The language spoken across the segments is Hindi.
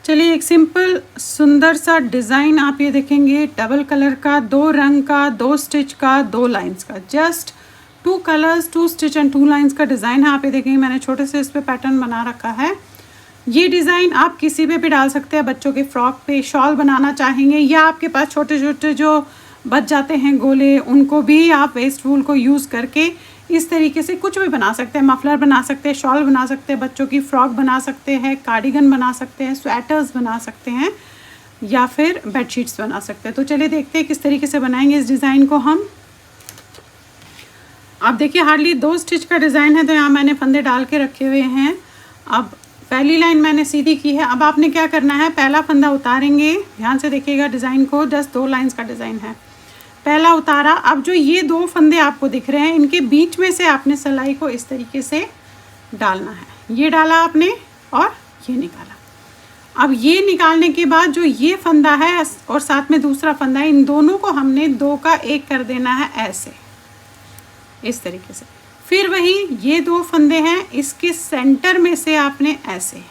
चलिए एक सिंपल सुंदर सा डिज़ाइन आप ये देखेंगे, डबल कलर का, 2 रंग का, 2 स्टिच का, 2 लाइंस का, just 2 colours 2 stitch and 2 lines का डिज़ाइन है। आप ये देखेंगे मैंने छोटे से इस पे पैटर्न बना रखा है। ये डिज़ाइन आप किसी पे भी डाल सकते हैं। बच्चों के फ्रॉक पे शॉल बनाना चाहेंगे या आपके पास छोटे छोटे जो बच जाते हैं गोले, उनको भी आप वेस्ट वूल को यूज़ करके इस तरीके से कुछ भी बना सकते हैं। मफलर बना सकते हैं, शॉल बना सकते हैं, बच्चों की फ्रॉक बना सकते हैं, कार्डिगन बना सकते हैं, स्वेटर्स बना सकते हैं या फिर बेडशीट्स बना सकते हैं। तो चलिए देखते हैं किस तरीके से बनाएंगे इस डिज़ाइन को हम। अब देखिए हार्डली 2 स्टिच का डिज़ाइन है, तो यहाँ मैंने फंदे डाल के रखे हुए हैं। अब पहली लाइन मैंने सीधी की है। अब आपने क्या करना है, पहला फंदा उतारेंगे, ध्यान से देखिएगा डिज़ाइन को, जस्ट 2 लाइंस का डिज़ाइन है। पहला उतारा, अब जो ये 2 फंदे आपको दिख रहे हैं, इनके बीच में से आपने सिलाई को इस तरीके से डालना है। ये डाला आपने और ये निकाला। अब ये निकालने के बाद जो ये फंदा है और साथ में दूसरा फंदा है, इन दोनों को हमने 2 का 1 कर देना है ऐसे, इस तरीके से। फिर वही ये 2 फंदे हैं, इसके सेंटर में से आपने ऐसे,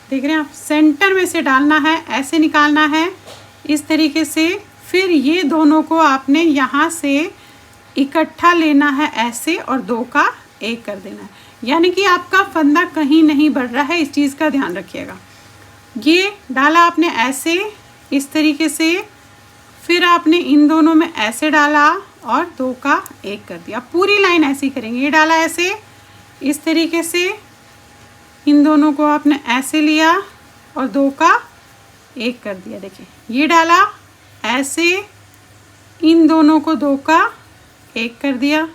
देख रहे हैं आप, सेंटर में से डालना है, ऐसे निकालना है इस तरीके से। फिर ये दोनों को आपने यहाँ से इकट्ठा लेना है ऐसे और 2 का 1 कर देना है, यानी कि आपका फंदा कहीं नहीं बढ़ रहा है, इस चीज़ का ध्यान रखिएगा। ये डाला आपने ऐसे इस तरीके से, फिर आपने इन दोनों में ऐसे डाला और 2 का 1 कर दिया। पूरी लाइन ऐसे ही करेंगे। ये डाला ऐसे इस तरीके से, इन दोनों को आपने ऐसे लिया और 2 का 1 कर दिया। देखिए ये डाला ऐसे, इन दोनों को 2 का 1 कर दिया।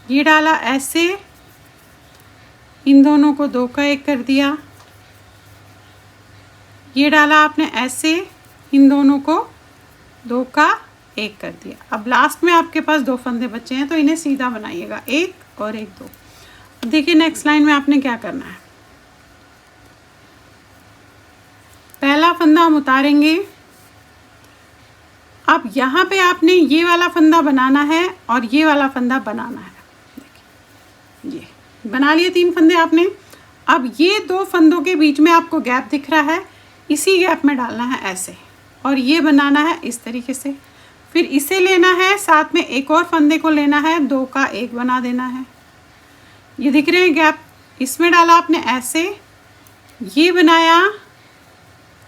ये डाला ऐसे, इन दोनों को 2 का 1 कर दिया। ये डाला आपने ऐसे, इन दोनों को 2 का 1 कर दिया। अब लास्ट में आपके पास 2 फंदे बचे हैं, तो इन्हें सीधा बनाइएगा, 1 और 1 2। अब देखिए नेक्स्ट लाइन में आपने क्या करना है, पहला फंदा हम उतारेंगे। अब यहाँ पे आपने ये वाला फंदा बनाना है और ये वाला फंदा बनाना है। देखिए ये बना लिए 3 फंदे आपने। अब ये 2 फंदों के बीच में आपको गैप दिख रहा है, इसी गैप में डालना है ऐसे, और ये बनाना है इस तरीके से। फिर इसे लेना है, साथ में एक और फंदे को लेना है, 2 का 1 बना देना है। ये दिख रहे हैं गैप, इसमें डाला आपने ऐसे, ये बनाया,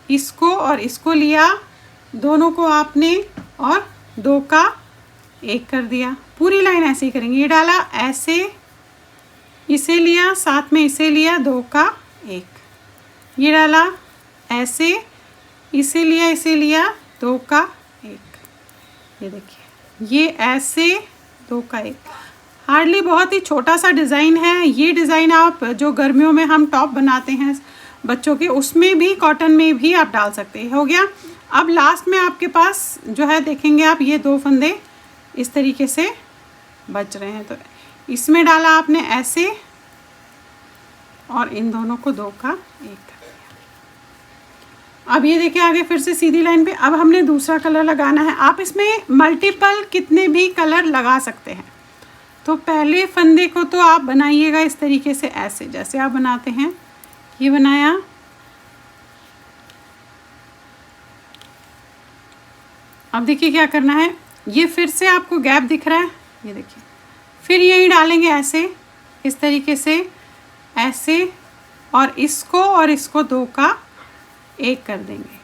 इसको और इसको लिया, दोनों को आपने और 2 का 1 कर दिया। पूरी लाइन ऐसे ही करेंगे। ये डाला ऐसे, इसे लिया, साथ में इसे लिया, 2 का 1। ये डाला ऐसे, इसे लिया, इसे लिया, 2 का 1। ये देखिए ये ऐसे 2 का 1। हार्डली बहुत ही छोटा सा डिज़ाइन है। ये डिज़ाइन आप जो गर्मियों में हम टॉप बनाते हैं बच्चों के, उसमें भी, कॉटन में भी आप डाल सकते हैं। हो गया। अब लास्ट में आपके पास जो है देखेंगे आप, ये 2 फंदे इस तरीके से बच रहे हैं, तो इसमें डाला आपने ऐसे और इन दोनों को 2 का 1 कर दिया। अब ये देखिए आगे फिर से सीधी लाइन पे। अब हमने दूसरा कलर लगाना है। आप इसमें मल्टीपल कितने भी कलर लगा सकते हैं। तो पहले फंदे को तो आप बनाइएगा इस तरीके से, ऐसे जैसे आप बनाते हैं। ये बनाया, अब देखिए क्या करना है, ये फिर से आपको गैप दिख रहा है, ये देखिए, फिर यही डालेंगे ऐसे, इस तरीके से ऐसे, और इसको 2 का 1 कर देंगे।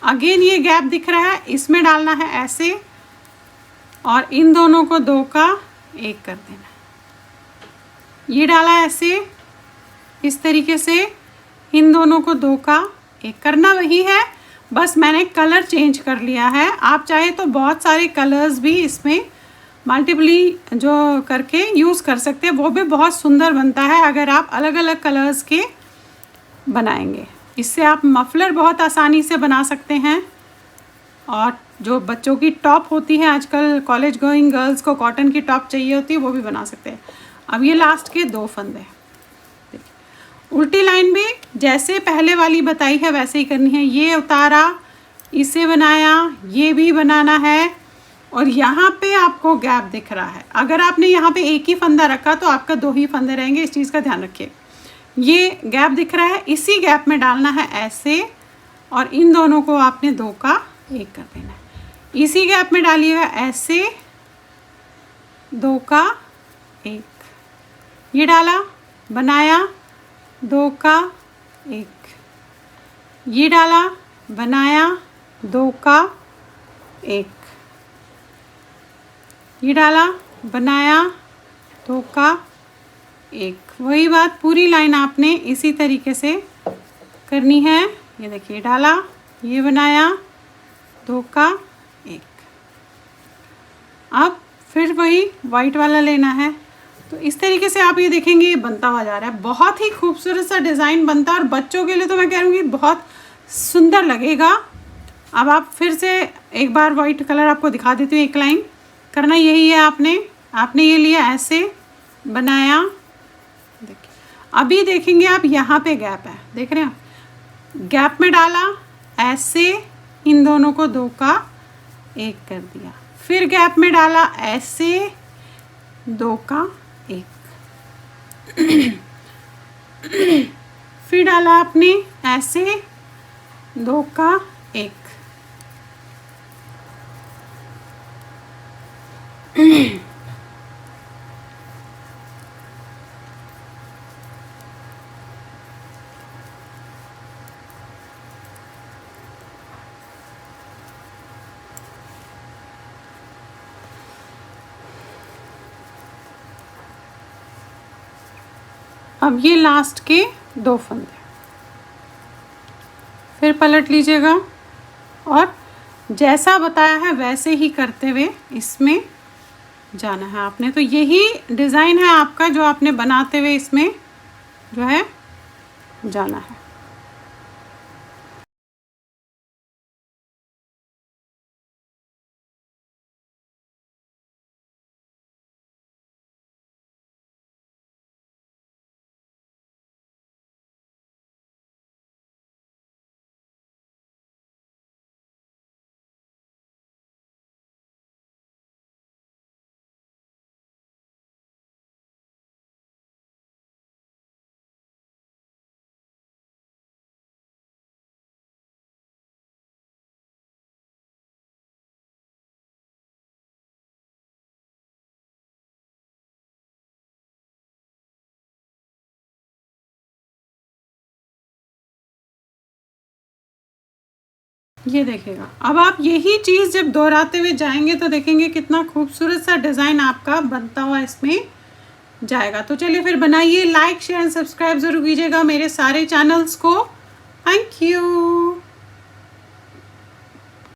अगेन ये गैप दिख रहा है, इसमें डालना है ऐसे और इन दोनों को 2 का 1 कर देना। ये डाला ऐसे इस तरीके से, इन दोनों को 2 का 1 करना वही है, बस मैंने कलर चेंज कर लिया है। आप चाहे तो बहुत सारे कलर्स भी इसमें मल्टीपली जो करके यूज़ कर सकते हैं, वो भी बहुत सुंदर बनता है अगर आप अलग अलग कलर्स के बनाएंगे। इससे आप मफलर बहुत आसानी से बना सकते हैं, और जो बच्चों की टॉप होती है, आजकल कॉलेज गोइंग गर्ल्स को कॉटन की टॉप चाहिए होती है, वो भी बना सकते हैं। अब ये लास्ट के 2 फंदे, उल्टी लाइन भी जैसे पहले वाली बताई है वैसे ही करनी है। ये उतारा, इसे बनाया, ये भी बनाना है, और यहाँ पे आपको गैप दिख रहा है। अगर आपने यहाँ पे एक ही फंदा रखा तो आपका 2 ही फंदे रहेंगे, इस चीज़ का ध्यान रखिए। ये गैप दिख रहा है, इसी गैप में डालना है ऐसे, और इन दोनों को आपने 2 का 1 कर देना है। इसी गैप में डालिएगा ऐसे, 2 का 1, ये डाला, बनाया, 2 का 1, ये डाला, बनाया, 2 का 1, ये डाला, बनाया, 2 का 1। वही बात पूरी लाइन आपने इसी तरीके से करनी है। ये देखिए, डाला, ये बनाया, 2 का 1। अब फिर वही वाइट वाला लेना है। तो इस तरीके से आप ये देखेंगे ये बनता हुआ जा रहा है। बहुत ही खूबसूरत सा डिज़ाइन बनता है और बच्चों के लिए तो मैं कह रही हूँ बहुत सुंदर लगेगा। अब आप फिर से एक बार वाइट कलर आपको दिखा देती हूँ। एक लाइन करना यही है, आपने ये लिया, ऐसे बनाया, देखिए। अभी देखेंगे आप यहाँ पे गैप है, देख रहे हैं, गैप में डाला, ऐसे इन दोनों को 2 का 1 कर दिया, फिर गैप में डाला, ऐसे 2 का 1 फिर डाला आपने ऐसे 2 का 1 अब ये लास्ट के 2 फंदे फिर पलट लीजिएगा और जैसा बताया है वैसे ही करते हुए इसमें जाना है आपने। तो यही डिज़ाइन है आपका जो आपने बनाते हुए इसमें जो है जाना है। ये देखिएगा, अब आप यही चीज़ जब दोहराते हुए जाएंगे तो देखेंगे कितना खूबसूरत सा डिज़ाइन आपका बनता हुआ इसमें जाएगा। तो चलिए फिर बनाइए, लाइक शेयर एंड सब्सक्राइब ज़रूर कीजिएगा मेरे सारे चैनल्स को। Thank you.